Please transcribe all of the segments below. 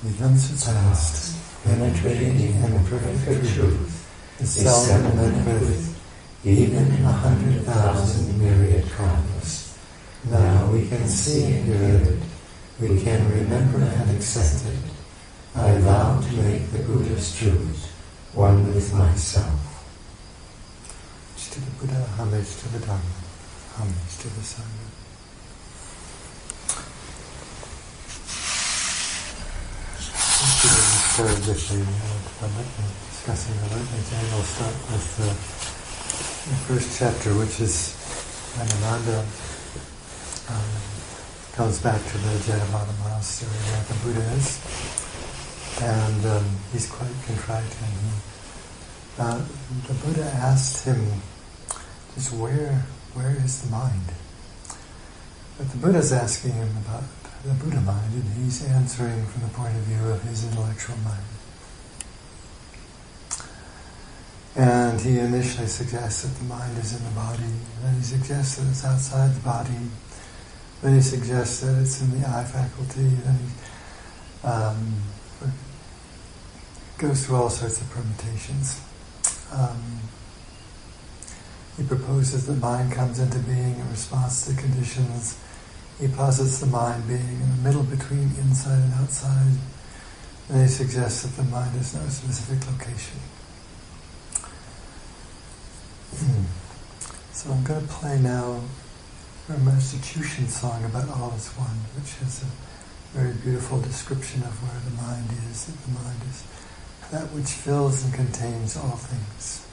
the unsurpassed, penetrating and perfect truth is seldom met with, even in 100,000 myriad karmas. Now we can see and hear it, we can remember and accept it. I vow to make the Buddha's truth one with myself. Homage to the Buddha, homage to the Dharma, homage to the Sangha. Started with discussing the Jane. We'll start with the first chapter, which is Ananda comes back to the Jetavana monastery where the Buddha is, and he's quite contrite. And the Buddha asked him, just where is the mind? But the Buddha's asking him about the Buddha mind, and he's answering from the point of view of his intellectual mind. And he initially suggests that the mind is in the body, and then he suggests that it's outside the body, then he suggests that it's in the eye faculty, then he goes through all sorts of permutations. He proposes that mind comes into being in response to conditions. He posits the mind being in the middle between inside and outside, and he suggests that the mind has no specific location. So I'm going to play now a Master song about all is one, which is a very beautiful description of where the mind is, that the mind is that which fills and contains all things.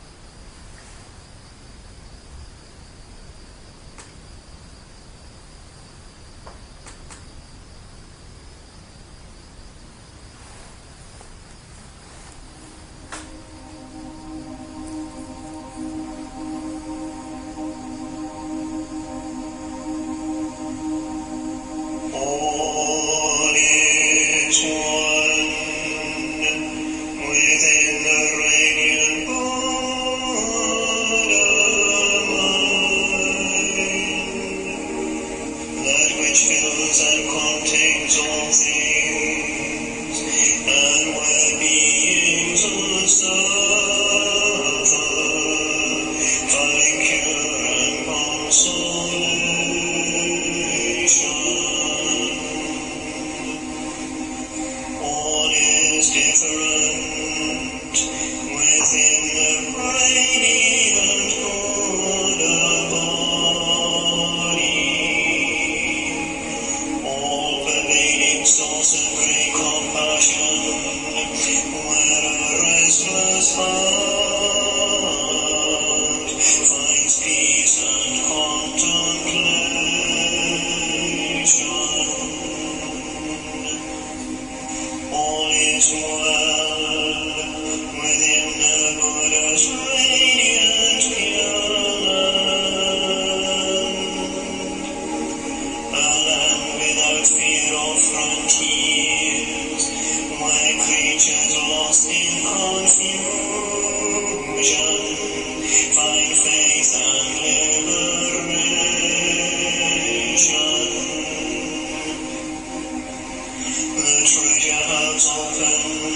The treasure house open.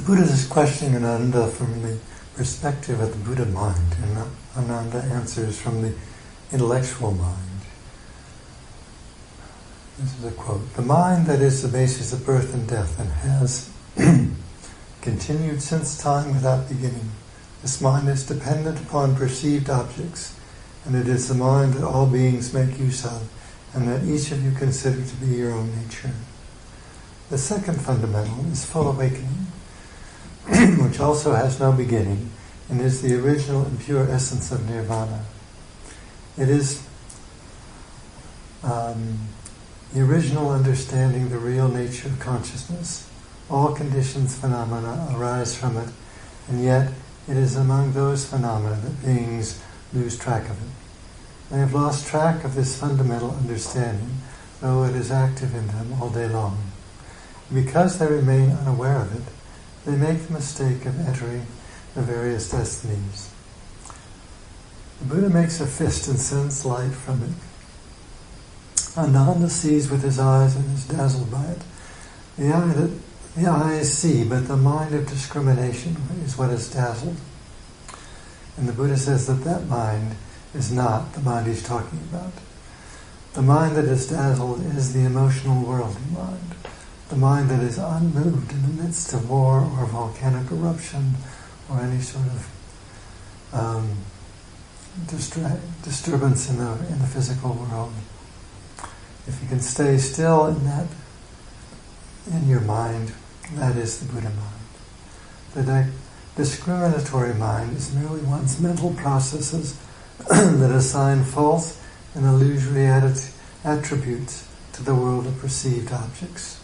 Buddha is questioning Ananda from the perspective of the Buddha mind, and Ananda answers from the intellectual mind. This is a quote. The mind that is the basis of birth and death and has continued since time without beginning. This mind is dependent upon perceived objects, and it is the mind that all beings make use of, and that each of you consider to be your own nature. The second fundamental is full awakening, which also has no beginning, and is the original and pure essence of nirvana. It is the original understanding the real nature of consciousness. All conditions, phenomena arise from it, and yet it is among those phenomena that beings lose track of it. They have lost track of this fundamental understanding, though it is active in them all day long. Because they remain unaware of it, they make the mistake of entering the various destinies. The Buddha makes a fist and sends light from it. Ananda sees with his eyes and is dazzled by it. The eyes see, but the mind of discrimination is what is dazzled. And the Buddha says that mind is not the mind he's talking about. The mind that is dazzled is the emotional worldly mind. The mind that is unmoved in the midst of war or volcanic eruption or any sort of disturbance in the physical world. If you can stay still in your mind, that is the Buddha mind. The discriminatory mind is merely one's mental processes that assign false and illusory attributes to the world of perceived objects.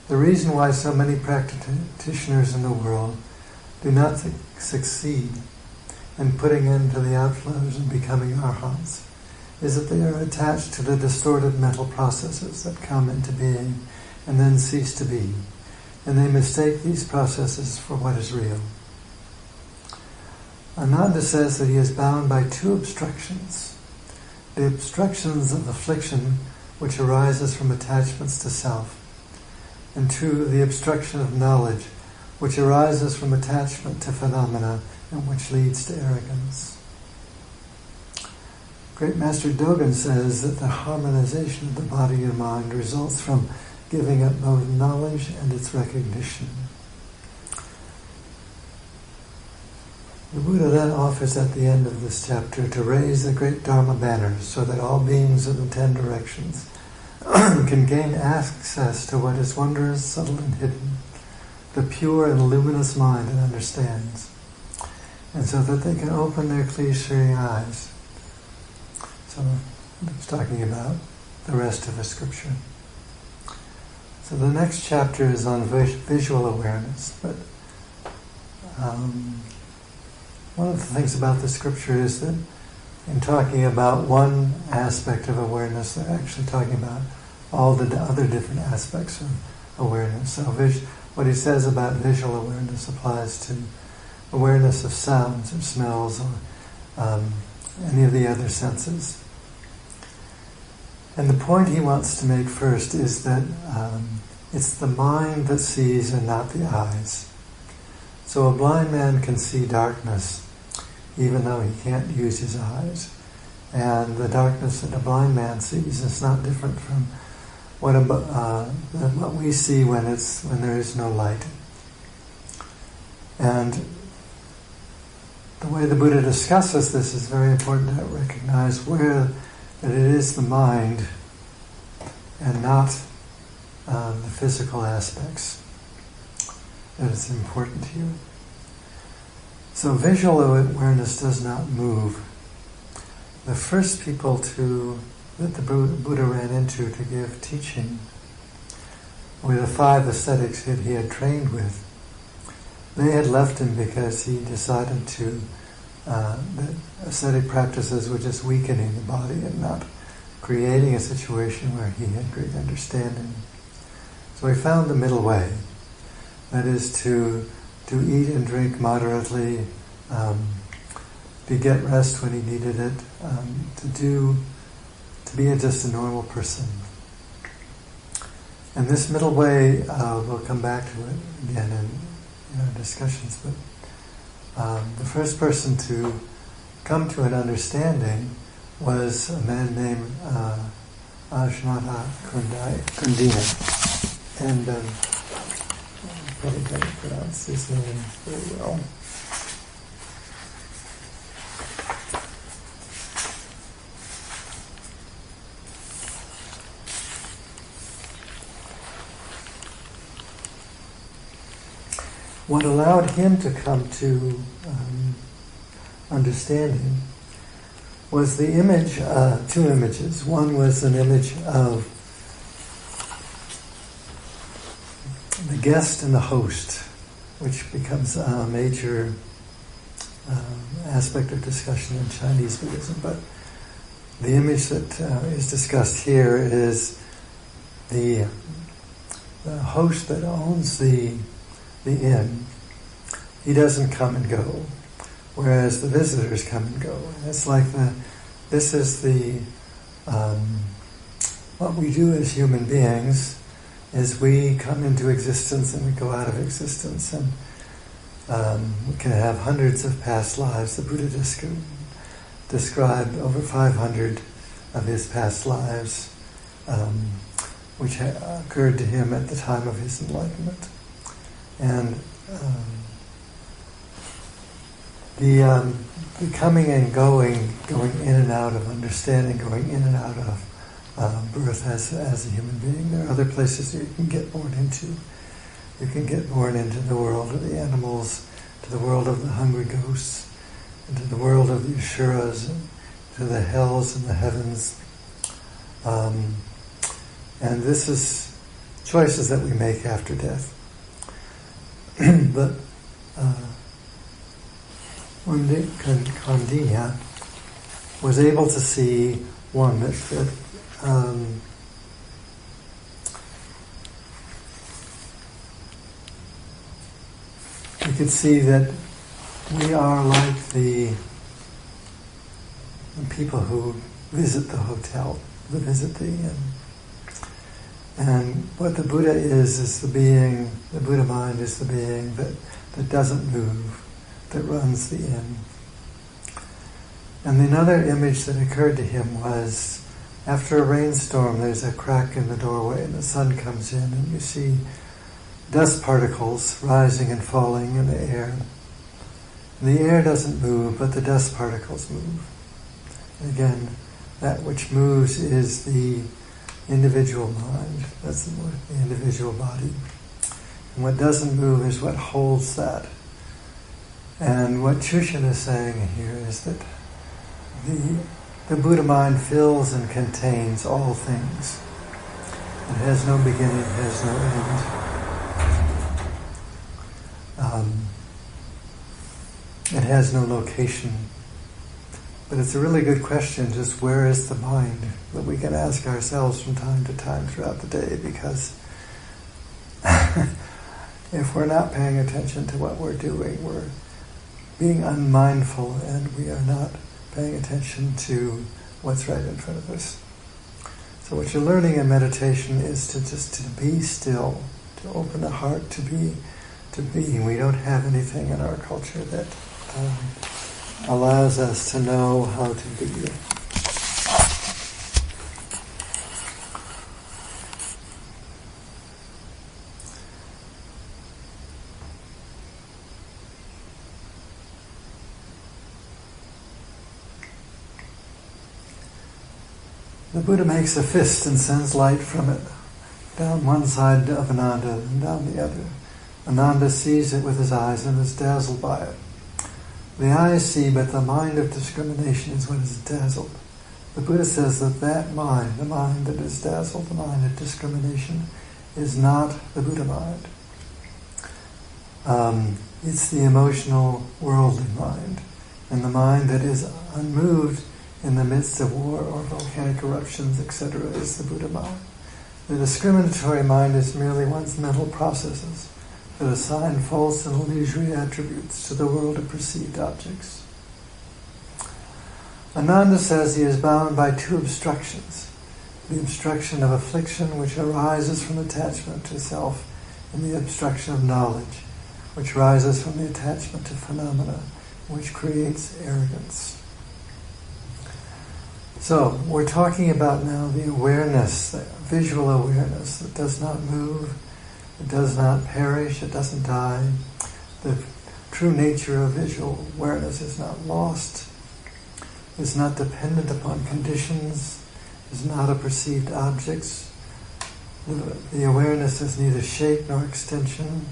The reason why so many practitioners in the world do not succeed in putting end to the outflows and becoming arhats is that they are attached to the distorted mental processes that come into being and then cease to be, and they mistake these processes for what is real. Ananda says that he is bound by two obstructions: the obstructions of affliction, which arises from attachments to self, and two, the obstruction of knowledge, which arises from attachment to phenomena and which leads to arrogance. Great Master Dogen says that the harmonization of the body and mind results from giving up both knowledge and its recognition. The Buddha then offers at the end of this chapter to raise the great Dharma banners so that all beings of the 10 directions can gain access to what is wondrous, subtle, and hidden, the pure and luminous mind that understands, and so that they can open their clear-seeing eyes. So it's talking about the rest of the scripture. So the next chapter is on visual awareness, but one of the things about the scripture is that in talking about one aspect of awareness, they're actually talking about all the other different aspects of awareness. So what he says about visual awareness applies to awareness of sounds or smells or any of the other senses. And the point he wants to make first is that it's the mind that sees and not the eyes. So a blind man can see darkness even though he can't use his eyes. And the darkness that a blind man sees is not different from what we see when there is no light. And the way the Buddha discusses this is very important to recognize that it is the mind and not the physical aspects that is important here. So visual awareness does not move. The first people that the Buddha ran into to give teaching were the 5 ascetics that he had trained with. They had left him because he decided that ascetic practices were just weakening the body and not creating a situation where he had great understanding. So he found the middle way. That is to eat and drink moderately, to get rest when he needed it, to be just a normal person. And this middle way, we'll come back to it again in our discussions, but the first person to come to an understanding was a man named Ajnata Kundina. And I probably don't pronounce his name very well. What allowed him to come to understanding was the image, 2 images. One was an image of the guest and the host, which becomes a major aspect of discussion in Chinese Buddhism. But the image that is discussed here is the host that owns the inn. He doesn't come and go, whereas the visitors come and go. And it's like this is what we do as human beings is we come into existence and we go out of existence, and we can have hundreds of past lives. The Buddha described over 500 of his past lives, which occurred to him at the time of his enlightenment. And the coming and going in and out of understanding, going in and out of birth as a human being. There are other places that you can get born into. You can get born into the world of the animals, to the world of the hungry ghosts, into the world of the Asuras, to the hells and the heavens. And this is choices that we make after death. But Kandina was able to see one that we could see that we are like the people who visit the hotel, who visit the inn. And what the Buddha is the being, the Buddha mind is the being that doesn't move, that runs the inn. And another image that occurred to him was, after a rainstorm, there's a crack in the doorway and the sun comes in and you see dust particles rising and falling in the air. And the air doesn't move, but the dust particles move. And again, that which moves is the individual mind, that's the individual body. And what doesn't move is what holds that. And what Chushin is saying here is that the Buddha mind fills and contains all things. It has no beginning, it has no end. It has no location. But it's a really good question, just where is the mind, that we can ask ourselves from time to time throughout the day, because if we're not paying attention to what we're doing, we're being unmindful and we are not paying attention to what's right in front of us. So what you're learning in meditation is to be still, to open the heart to be. We don't have anything in our culture that allows us to know how to be. The Buddha makes a fist and sends light from it down one side of Ananda and down the other. Ananda sees it with his eyes and is dazzled by it. The eyes see, but the mind of discrimination is what is dazzled. The Buddha says that mind, the mind that is dazzled, the mind of discrimination, is not the Buddha mind. It's the emotional, worldly mind. And the mind that is unmoved in the midst of war or volcanic eruptions, etc., is the Buddha mind. The discriminatory mind is merely one's mental processes that assign false and illusory attributes to the world of perceived objects. Ananda says he is bound by two obstructions: the obstruction of affliction, which arises from attachment to self, and the obstruction of knowledge, which arises from the attachment to phenomena, which creates arrogance. So, we're talking about now the awareness, the visual awareness that does not move, it does not perish, it doesn't die. The true nature of visual awareness is not lost, is not dependent upon conditions, is not a perceived objects. The awareness is neither shape nor extension.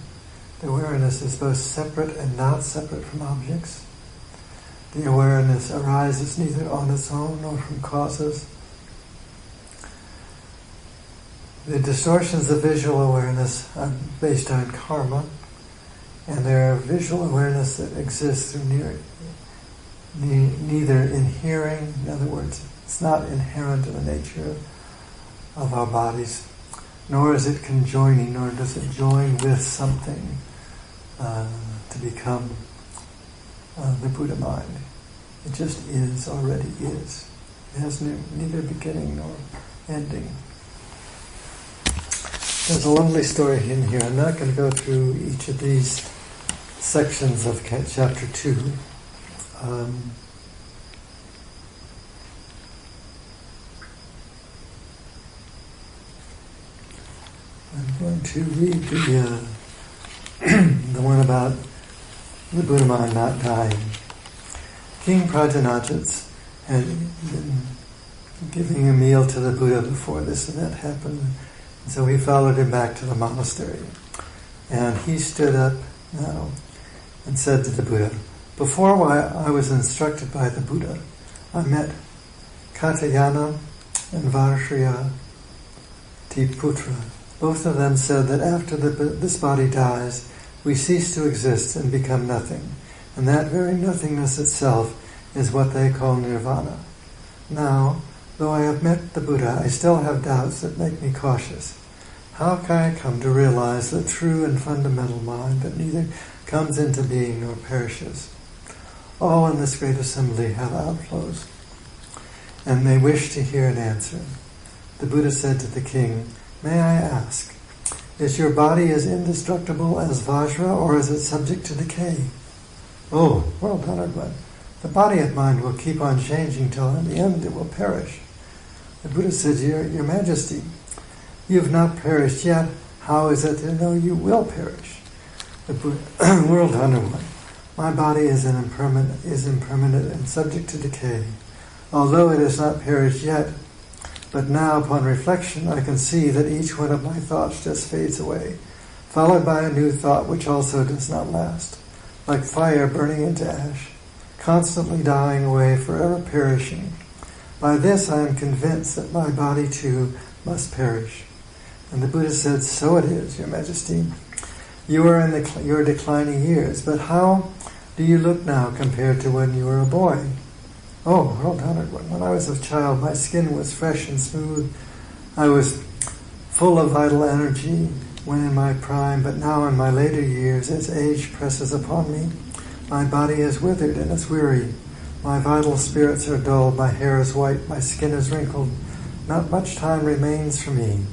The awareness is both separate and not separate from objects. The awareness arises neither on its own nor from causes. The distortions of visual awareness are based on karma, and there are visual awareness that exists through neither in hearing, in other words, it's not inherent in the nature of our bodies, nor is it conjoining, nor does it join with something to become the Buddha mind. It just is, already is. It has neither beginning nor ending. There's a lovely story in here. I'm not going to go through each of these sections of chapter 2. I'm going to read the one about the Buddha mind not dying. King Prajanajits had been giving a meal to the Buddha before this event happened. So he followed him back to the monastery. And he stood up now and said to the Buddha, "Before I was instructed by the Buddha, I met Katyayana and Varshraya Tiputra. Both of them said that after this body dies, we cease to exist and become nothing. And that very nothingness itself is what they call nirvana. Now, though I have met the Buddha, I still have doubts that make me cautious. How can I come to realize the true and fundamental mind that neither comes into being nor perishes? All in this great assembly have outflows, and they wish to hear an answer." The Buddha said to the king, "May I ask, is your body as indestructible as Vajra, or is it subject to decay?" "Oh, well done, Arjuna. The body and mind will keep on changing till in the end it will perish." The Buddha said, Your Majesty, you have not perished yet. How is it to know you will perish?" The Buddha, "Well done, Arjuna. My body is impermanent and subject to decay, although it has not perished yet. But now, upon reflection, I can see that each one of my thoughts just fades away, followed by a new thought which also does not last, like fire burning into ash, constantly dying away, forever perishing. By this I am convinced that my body too must perish." And the Buddha said, "So it is, Your Majesty. You are in your declining years, but how do you look now compared to when you were a boy? Oh, well-honored one, when I was a child, my skin was fresh and smooth. I was full of vital energy when in my prime, but now in my later years, as age presses upon me, my body is withered and is weary. My vital spirits are dull, my hair is white, my skin is wrinkled. Not much time remains for me.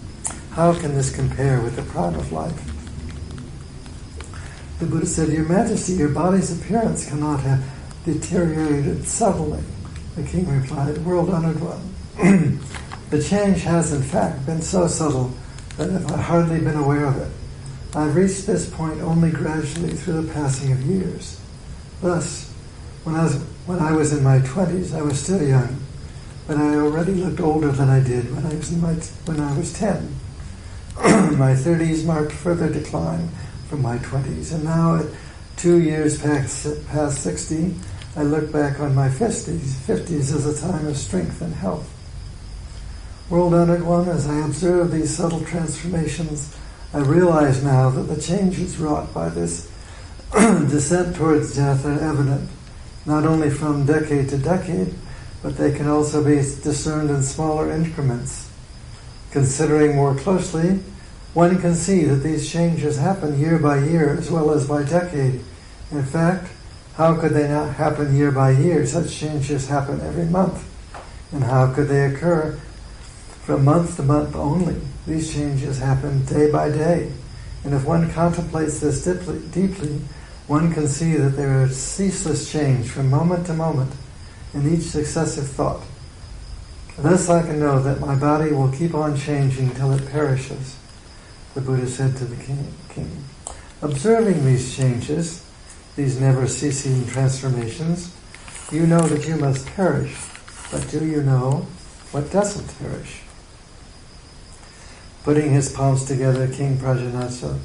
How can this compare with the prime of life? The Buddha said, Your Majesty, your body's appearance cannot have deteriorated subtly. The king replied, World-honored one, the change has in fact been so subtle that I've hardly been aware of it. I've reached this point only gradually through the passing of years. Thus, when I was in my 20s, I was still young, but I already looked older than I did when I was 10. My 30s marked further decline from my 20s, and now at 2 years past 60, I look back on my 50s as a time of strength and health. World-honored one, as I observe these subtle transformations, I realize now that the changes wrought by this descent towards death are evident, not only from decade to decade, but they can also be discerned in smaller increments. Considering more closely, one can see that these changes happen year by year as well as by decade. In fact, how could they not happen year by year? Such changes happen every month. And how could they occur from month to month only? These changes happen day by day. And if one contemplates this deeply, one can see that there is ceaseless change from moment to moment in each successive thought. Thus I can know that my body will keep on changing till it perishes. The Buddha said to the king, observing these changes, these never-ceasing transformations, you know that you must perish, but do you know what doesn't perish? Putting his palms together, King Prajanajit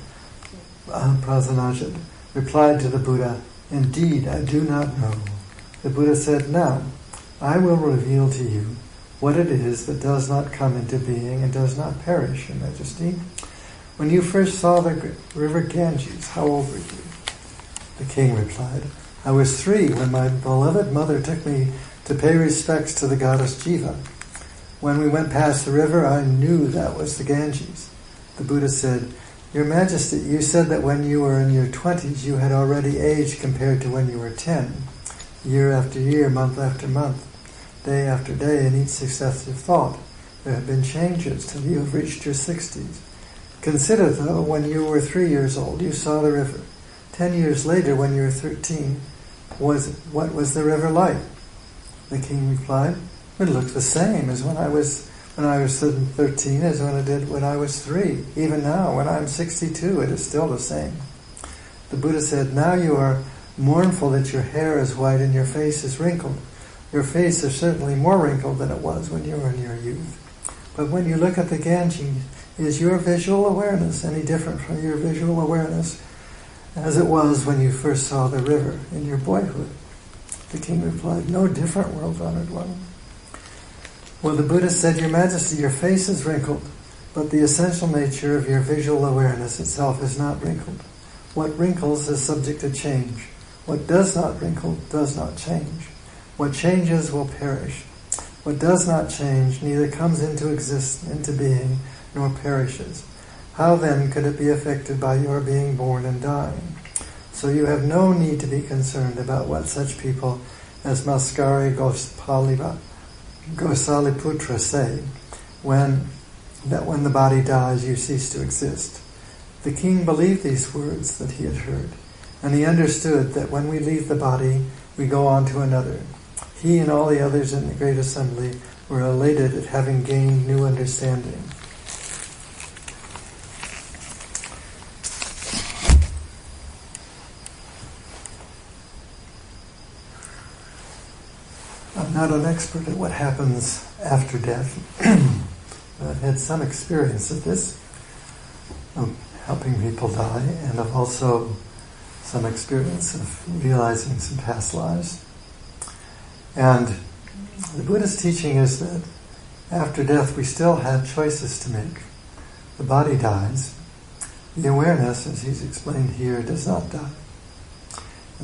replied to the Buddha, indeed, I do not know. The Buddha said, now, I will reveal to you what it is that does not come into being and does not perish, Your Majesty. When you first saw the river Ganges, how old were you? The king replied, I was 3 when my beloved mother took me to pay respects to the goddess Jiva. When we went past the river, I knew that was the Ganges. The Buddha said, Your Majesty, you said that when you were in your 20s, you had already aged compared to when you were 10. Year after year, month after month, day after day, in each successive thought, there have been changes till you have reached your 60s. Consider, though, when you were 3 years old, you saw the river. 10 years later, when you were 13, what was the river like? The king replied, it looked the same as when I was 13 as when it did when I was 3. Even now, when I'm 62, it is still the same. The Buddha said, now you are mournful that your hair is white and your face is wrinkled. Your face is certainly more wrinkled than it was when you were in your youth. But when you look at the Ganges, is your visual awareness any different from your visual awareness as it was when you first saw the river in your boyhood? The king replied, no different, world-honored one. Well, the Buddha said, Your Majesty, your face is wrinkled, but the essential nature of your visual awareness itself is not wrinkled. What wrinkles is subject to change. What does not wrinkle does not change. What changes will perish. What does not change neither comes into being, nor perishes. How then could it be affected by your being born and dying? So you have no need to be concerned about what such people as Maskari Gosaliputra say, when the body dies, you cease to exist. The king believed these words that he had heard, and he understood that when we leave the body, we go on to another. He and all the others in the great assembly were elated at having gained new understanding. I'm not an expert at what happens after death, but I've had some experience of this, of helping people die, and I've also some experience of realizing some past lives. And the Buddha's teaching is that after death we still have choices to make. The body dies. The awareness, as he's explained here, does not die.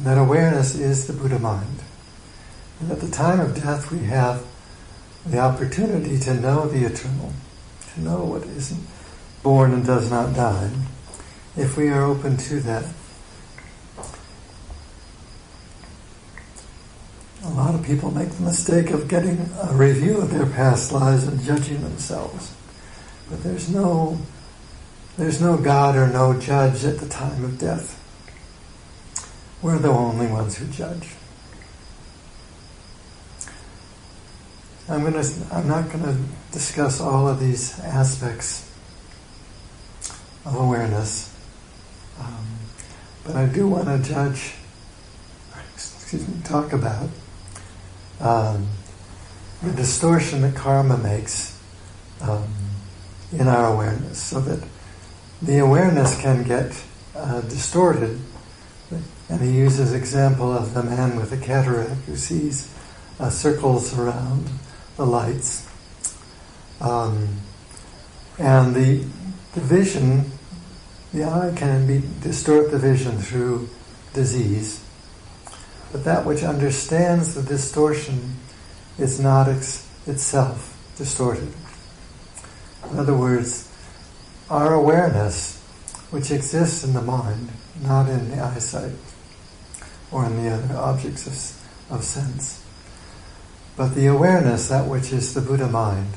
And that awareness is the Buddha mind. And at the time of death, we have the opportunity to know the eternal, to know what isn't born and does not die, if we are open to that. A lot of people make the mistake of getting a review of their past lives and judging themselves. But there's no God or no judge at the time of death. We're the only ones who judge. I'm not going to discuss all of these aspects of awareness, but I do want to talk about the distortion that karma makes in our awareness, so that the awareness can get distorted. And he uses example of the man with a cataract who sees circles around the lights, and the vision, the eye can distort the vision through disease. But that which understands the distortion is not itself distorted. In other words, our awareness, which exists in the mind, not in the eyesight or in the other objects of sense, but the awareness, that which is the Buddha mind,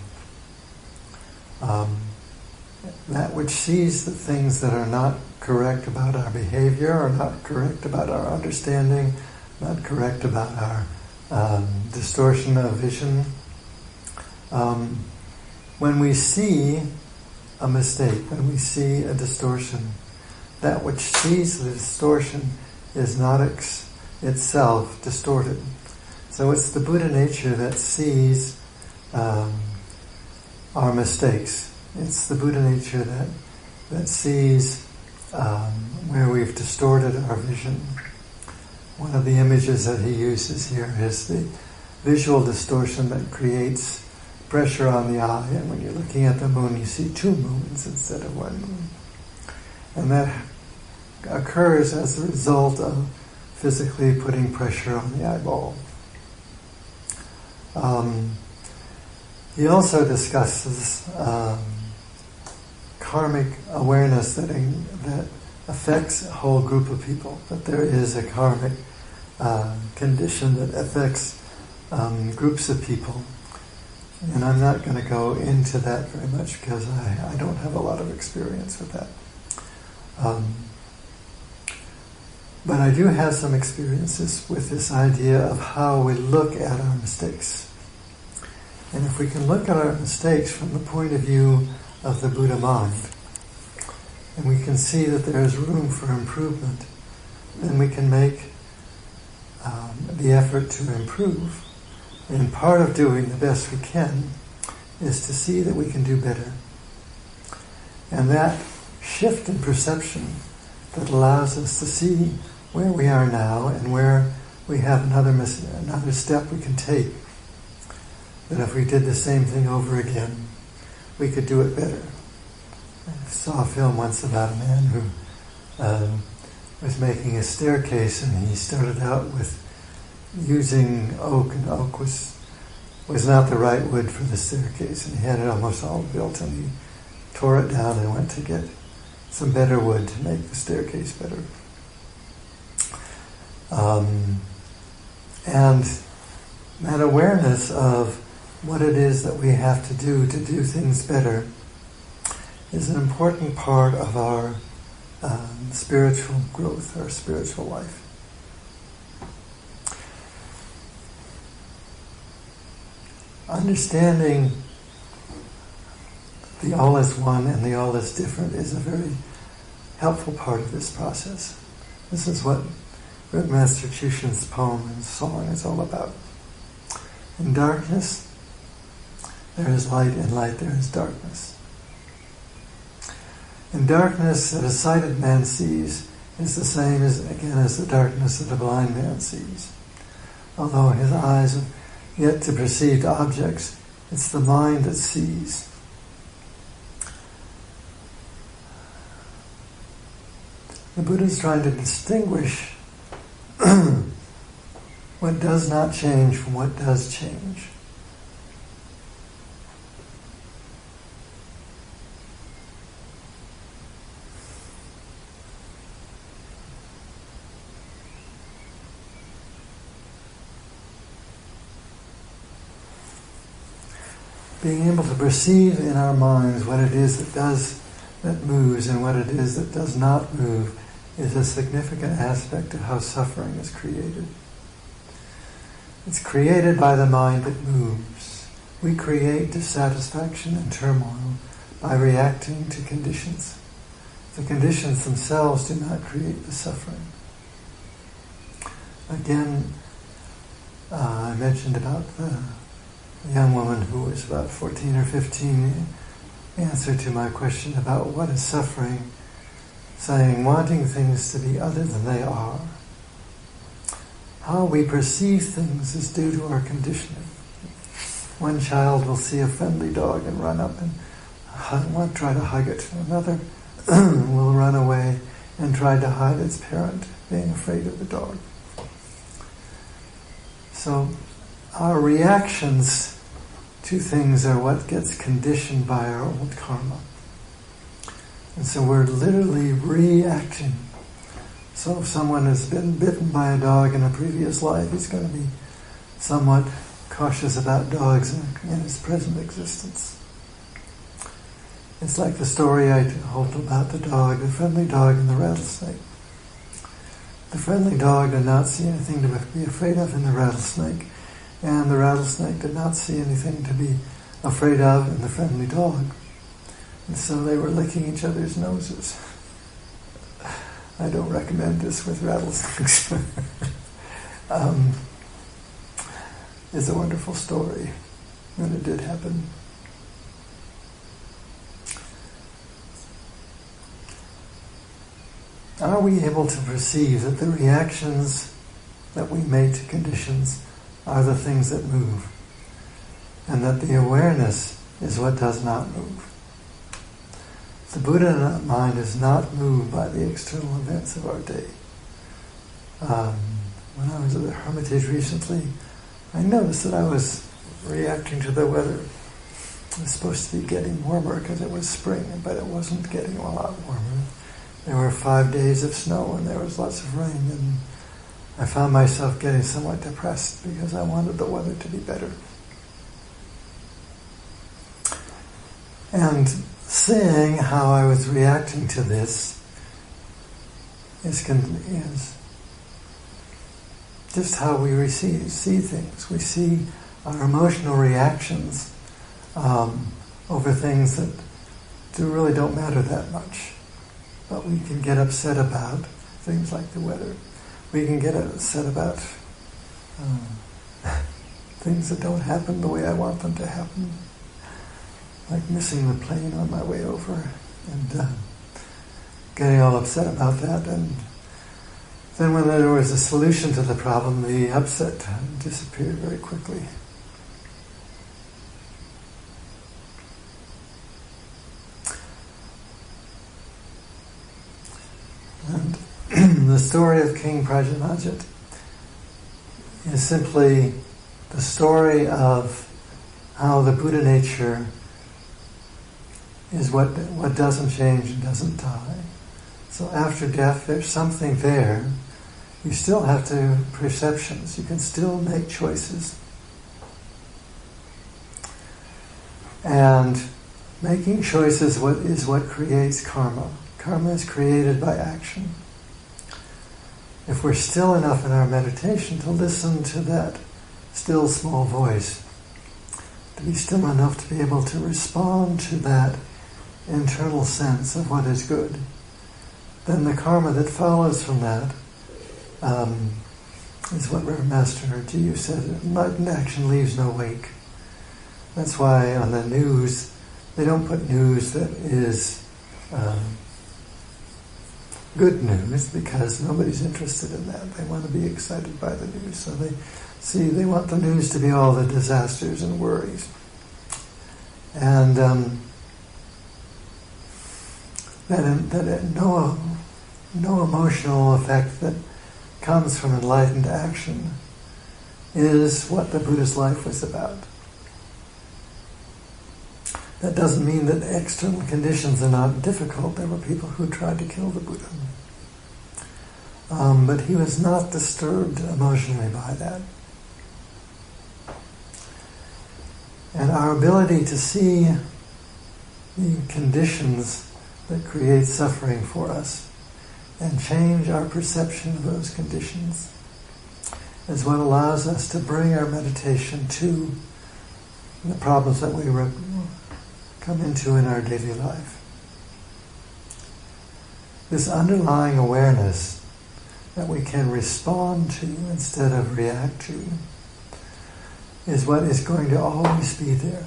that which sees the things that are not correct about our behavior, or not correct about our understanding, not correct about our distortion of vision. When we see a mistake, when we see a distortion, that which sees the distortion is not itself distorted. So it's the Buddha nature that sees our mistakes. It's the Buddha nature that sees where we've distorted our vision. One of the images that he uses here is the visual distortion that creates pressure on the eye, and when you're looking at the moon, you see two moons instead of one moon. And that occurs as a result of physically putting pressure on the eyeball. He also discusses karmic awareness that affects a whole group of people, that there is a karmic condition that affects groups of people. And I'm not going to go into that very much because I don't have a lot of experience with that. But I do have some experiences with this idea of how we look at our mistakes. And if we can look at our mistakes from the point of view of the Buddha mind, and we can see that there is room for improvement, then we can make the effort to improve. And part of doing the best we can is to see that we can do better. And that shift in perception that allows us to see where we are now and where we have another step we can take. That if we did the same thing over again, we could do it better. I saw a film once about a man who was making a staircase, and he started out with using oak, and oak was not the right wood for the staircase, and he had it almost all built, and he tore it down and went to get some better wood to make the staircase better. And that awareness of what it is that we have to do things better is an important part of our spiritual growth, our spiritual life. Understanding the all is one and the all is different is a very helpful part of this process. This is what Red Master Chushin's poem and song is all about. In darkness, there is light. In light, there is darkness. In darkness that a sighted man sees is the same as the darkness that a blind man sees. Although his eyes have yet to perceive objects, it's the mind that sees. The Buddha is trying to distinguish what does not change from what does change. Being able to perceive in our minds what it is that moves and what it is that does not move is a significant aspect of how suffering is created. It's created by the mind that moves. We create dissatisfaction and turmoil by reacting to conditions. The conditions themselves do not create the suffering. Again, I mentioned about the young woman who was about 14 or 15, answer to my question about what is suffering, saying wanting things to be other than they are. How we perceive things is due to our conditioning. One child will see a friendly dog and run up and try to hug it. Another will run away and try to hide its parent, being afraid of the dog. So our reactions to things are what gets conditioned by our old karma. And so we're literally reacting. So if someone has been bitten by a dog in a previous life, he's going to be somewhat cautious about dogs in his present existence. It's like the story I told about the dog, the friendly dog and the rattlesnake. The friendly dog did not see anything to be afraid of in the rattlesnake, and the rattlesnake did not see anything to be afraid of in the friendly dog. And so they were licking each other's noses. I don't recommend this with rattlesnakes. It's a wonderful story, and it did happen. Are we able to perceive that the reactions that we make to conditions are the things that move, and that the awareness is what does not move? The Buddha mind is not moved by the external events of our day. When I was at the Hermitage recently, I noticed that I was reacting to the weather. It was supposed to be getting warmer because it was spring, but it wasn't getting a lot warmer. There were 5 days of snow and there was lots of rain, and I found myself getting somewhat depressed because I wanted the weather to be better. And seeing how I was reacting to this is just how we see things. We see our emotional reactions over things that really don't matter that much. But we can get upset about things like the weather. We can get upset about things that don't happen the way I want them to happen. Like missing the plane on my way over and getting all upset about that. And then when there was a solution to the problem, the upset disappeared very quickly. And the story of King Prajanajit is simply the story of how the Buddha nature is what doesn't change and doesn't die. So after death, there's something there. You still have to perceptions. You can still make choices. And making choices is what creates karma. Karma is created by action. If we're still enough in our meditation to listen to that still small voice, to be still enough to be able to respond to that internal sense of what is good, then the karma that follows from that is what Reverend Master Jisho said, enlightened action leaves no wake. That's why on the news, they don't put news that is good news, because nobody's interested in that. They want to be excited by the news. So they want the news to be all the disasters and worries. And that no emotional effect that comes from enlightened action is what the Buddha's life was about. That doesn't mean that external conditions are not difficult. There were people who tried to kill the Buddha. But he was not disturbed emotionally by that. And our ability to see the conditions that create suffering for us and change our perception of those conditions is what allows us to bring our meditation to the problems that we come into in our daily life. This underlying awareness that we can respond to instead of react to is what is going to always be there.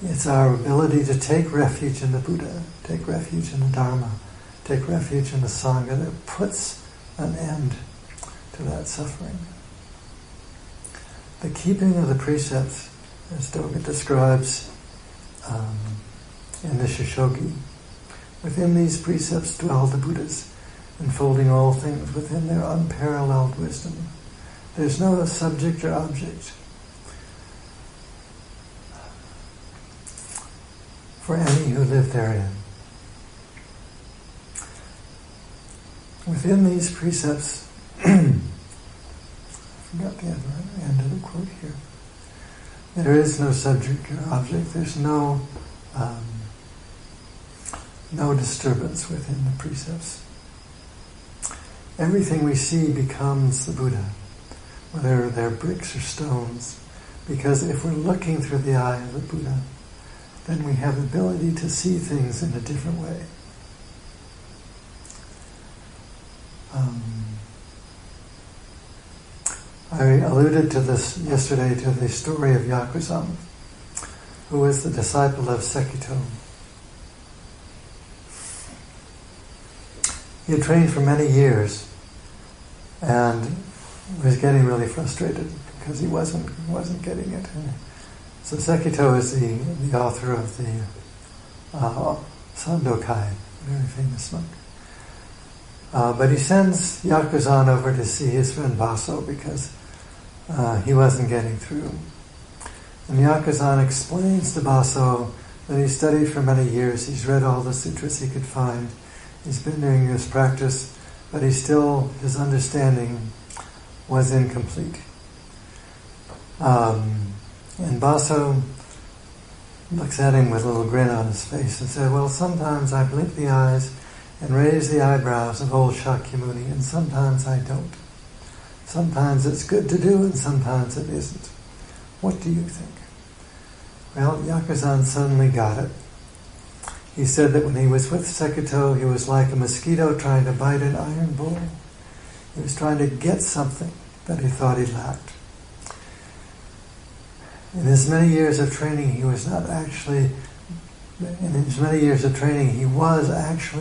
It's our ability to take refuge in the Buddha, take refuge in the Dharma, take refuge in the Sangha that puts an end to that suffering. The keeping of the precepts, as Doga describes in the Shishogi, within these precepts dwell the Buddhas, enfolding all things within their unparalleled wisdom. There's no subject or object for any who live therein. Within these precepts, I forgot the other end of the quote here. There is no subject or object. There's no disturbance within the precepts. Everything we see becomes the Buddha, whether they're bricks or stones, because if we're looking through the eye of the Buddha, then we have the ability to see things in a different way. I alluded to this yesterday, to the story of Yakuzan, who was the disciple of Sekito. He had trained for many years and was getting really frustrated because he wasn't getting it. So Sekito is the author of the Sandokai, very famous monk. But he sends Yakuzan over to see his friend Baso because he wasn't getting through. And Yakuzan explains to Baso that he studied for many years, he's read all the sutras he could find, he's been doing his practice, but his understanding was incomplete. And Baso looks at him with a little grin on his face and said, well, sometimes I blink the eyes and raise the eyebrows of old Shakyamuni, and sometimes I don't. Sometimes it's good to do, and sometimes it isn't. What do you think? Well, Yakuzan suddenly got it. He said that when he was with Sekito, he was like a mosquito trying to bite an iron bull. He was trying to get something that he thought he lacked. In his many years of training, he was actually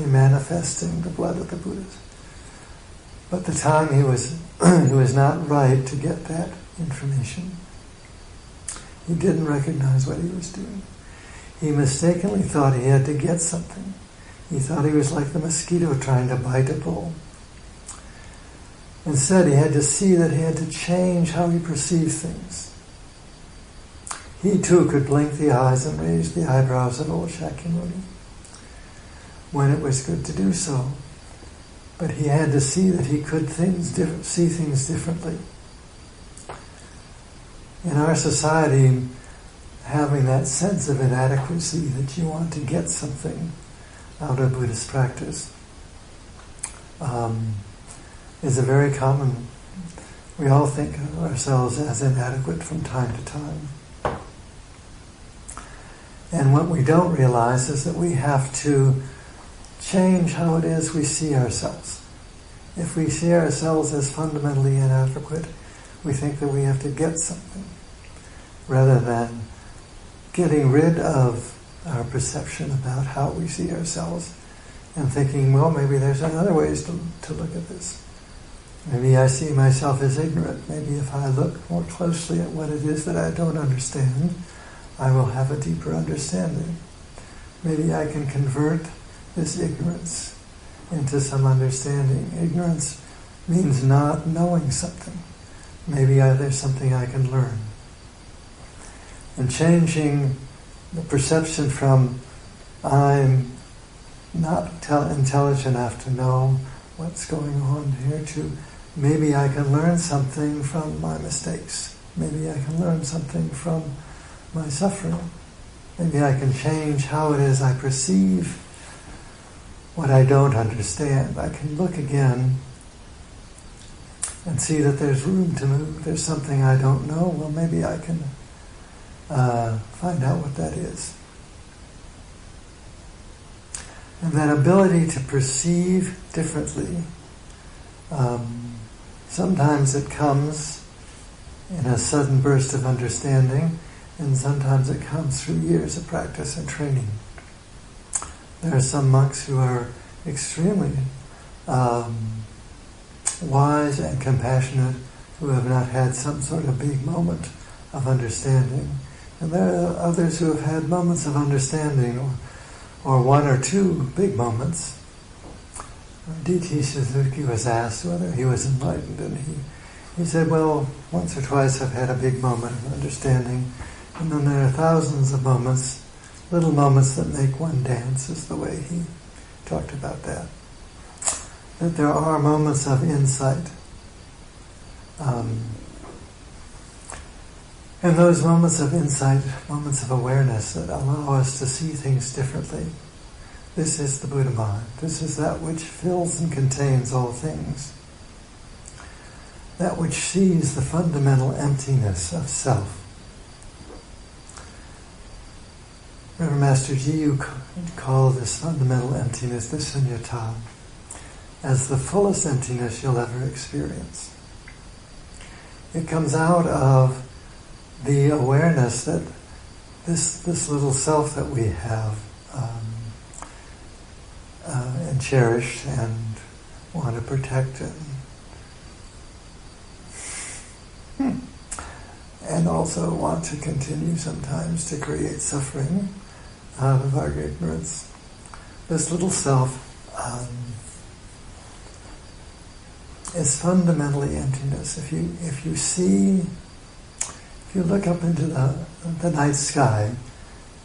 manifesting the blood of the Buddhas. But the time he was not right to get that information. He didn't recognize what he was doing. He mistakenly thought he had to get something. He thought he was like the mosquito trying to bite a bull. Instead, he had to see that he had to change how he perceived things. He too could blink the eyes and raise the eyebrows of old Shakyamuni when it was good to do so. But he had to see that he could see things differently. In our society, having that sense of inadequacy that you want to get something out of Buddhist practice is a very common. We all think of ourselves as inadequate from time to time. And what we don't realize is that we have to change how it is we see ourselves. If we see ourselves as fundamentally inadequate, we think that we have to get something, rather than getting rid of our perception about how we see ourselves and thinking, well, maybe there's other ways to look at this. Maybe I see myself as ignorant. Maybe if I look more closely at what it is that I don't understand, I will have a deeper understanding. Maybe I can convert this ignorance into some understanding. Ignorance means not knowing something. Maybe there's something I can learn. And changing the perception from I'm not intelligent enough to know what's going on here to maybe I can learn something from my mistakes. Maybe I can learn something from my suffering. Maybe I can change how it is I perceive what I don't understand. I can look again and see that there's room to move. There's something I don't know. Well, maybe I can find out what that is. And that ability to perceive differently, sometimes it comes in a sudden burst of understanding, and sometimes it comes through years of practice and training. There are some monks who are extremely wise and compassionate, who have not had some sort of big moment of understanding. And there are others who have had moments of understanding, or one or two big moments. D.T. Suzuki was asked whether he was enlightened, and he said, well, once or twice I've had a big moment of understanding, and then there are thousands of moments, little moments that make one dance, is the way he talked about that. That there are moments of insight. And those moments of insight, moments of awareness that allow us to see things differently. This is the Buddha mind. This is that which fills and contains all things. That which sees the fundamental emptiness of self. Reverend Master Jisho called this fundamental emptiness, the sunyata, as the fullest emptiness you'll ever experience. It comes out of the awareness that this little self that we have and cherish and want to protect and also want to continue sometimes to create suffering out of our ignorance. This little self is fundamentally emptiness. If you look up into the night sky,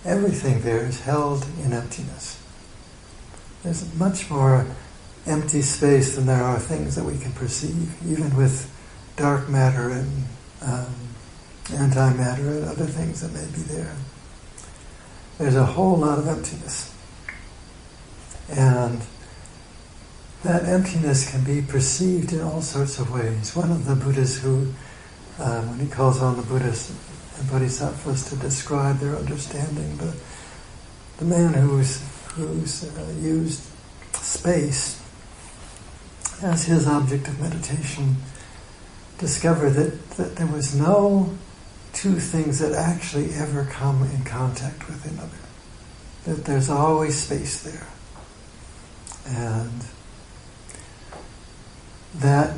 everything there is held in emptiness. There's much more empty space than there are things that we can perceive, even with dark matter and antimatter and other things that may be there. There's a whole lot of emptiness. And that emptiness can be perceived in all sorts of ways. One of the Buddhas who, when he calls on the Buddhas and Bodhisattvas to describe their understanding, the man who's used space as his object of meditation discovered that there was no two things that actually ever come in contact with another. That there's always space there. And that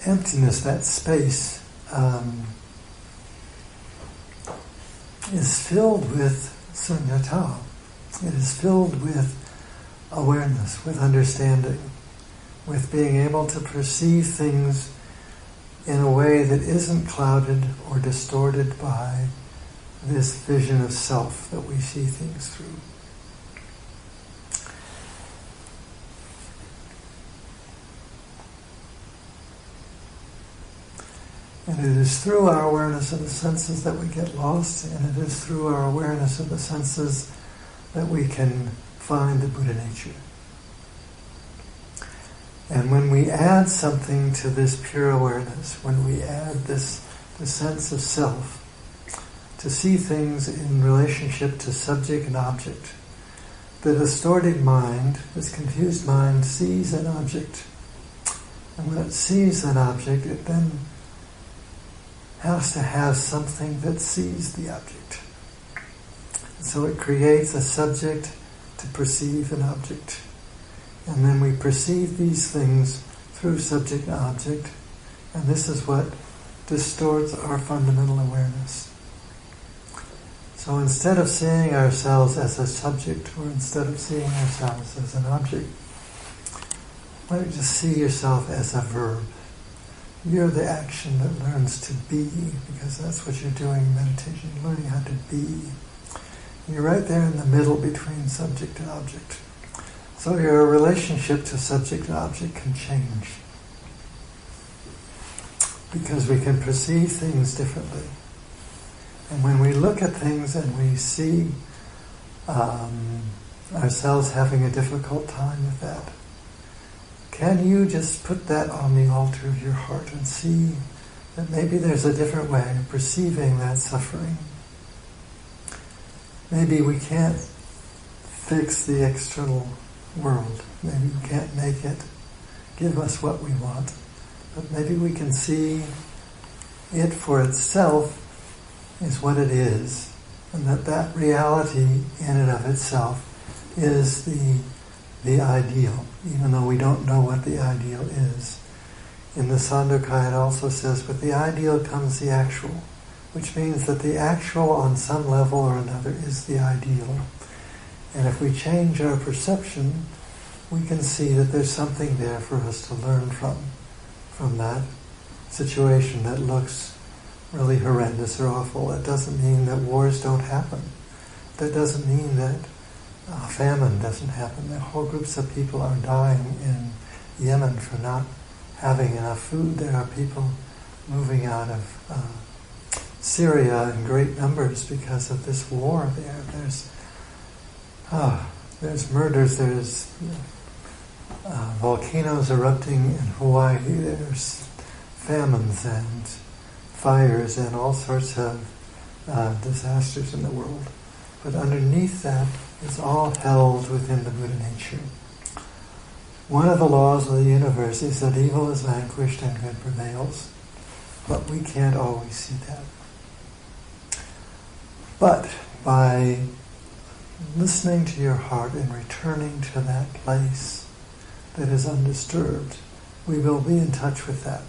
emptiness, that space, is filled with sunyata. It is filled with awareness, with understanding, with being able to perceive things in a way that isn't clouded or distorted by this vision of self that we see things through. And it is through our awareness of the senses that we get lost, and it is through our awareness of the senses that we can find the Buddha nature. And when we add something to this pure awareness, when we add the sense of self, to see things in relationship to subject and object, the distorted mind, this confused mind, sees an object. And when it sees an object, it then has to have something that sees the object. So it creates a subject to perceive an object. And then we perceive these things through subject and object, and this is what distorts our fundamental awareness. So instead of seeing ourselves as a subject, or instead of seeing ourselves as an object, why don't you just see yourself as a verb? You're the action that learns to be, because that's what you're doing in meditation, learning how to be. You're right there in the middle between subject and object. So your relationship to subject and object can change, because we can perceive things differently. And when we look at things and we see ourselves having a difficult time with that, can you just put that on the altar of your heart and see that maybe there's a different way of perceiving that suffering? Maybe we can't fix the external world. Maybe we can't make it give us what we want. But maybe we can see it for itself is what it is, and that reality in and of itself is the ideal, even though we don't know what the ideal is. In the Sandokai it also says, with the ideal comes the actual, which means that the actual on some level or another is the ideal. And if we change our perception, we can see that there's something there for us to learn from that situation that looks really horrendous or awful. That doesn't mean that wars don't happen. That doesn't mean that famine doesn't happen. That whole groups of people are dying in Yemen for not having enough food. There are people moving out of Syria in great numbers because of this war there. There's murders, there's volcanoes erupting in Hawaii, there's famines and fires and all sorts of disasters in the world. But underneath that is all held within the Buddha nature. One of the laws of the universe is that evil is vanquished and good prevails. But we can't always see that. But by listening to your heart and returning to that place that is undisturbed, we will be in touch with that.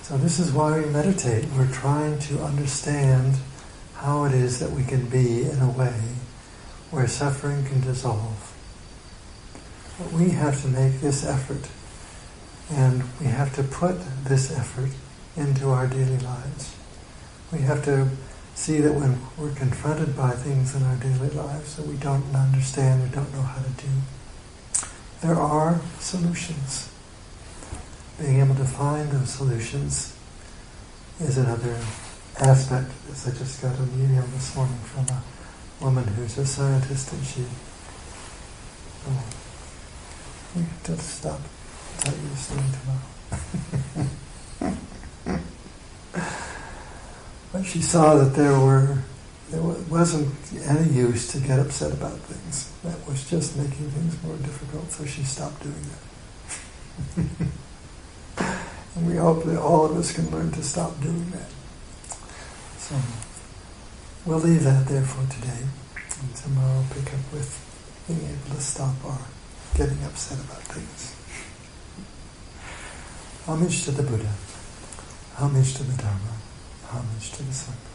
So this is why we meditate. We're trying to understand how it is that we can be in a way where suffering can dissolve. But we have to make this effort, and we have to put this effort into our daily lives. We have to see that when we're confronted by things in our daily lives that we don't understand, we don't know how to do, there are solutions. Being able to find those solutions is another aspect of this. I just got an email this morning from a woman who's a scientist, and she... we have to stop. I'll tell you the story tomorrow. But she saw that there wasn't any use to get upset about things. That was just making things more difficult, so she stopped doing that. And we hope that all of us can learn to stop doing that. So we'll leave that there for today, and tomorrow we'll pick up with being able to stop our getting upset about things. Homage to the Buddha, homage to the Dharma, homage to the Sangha.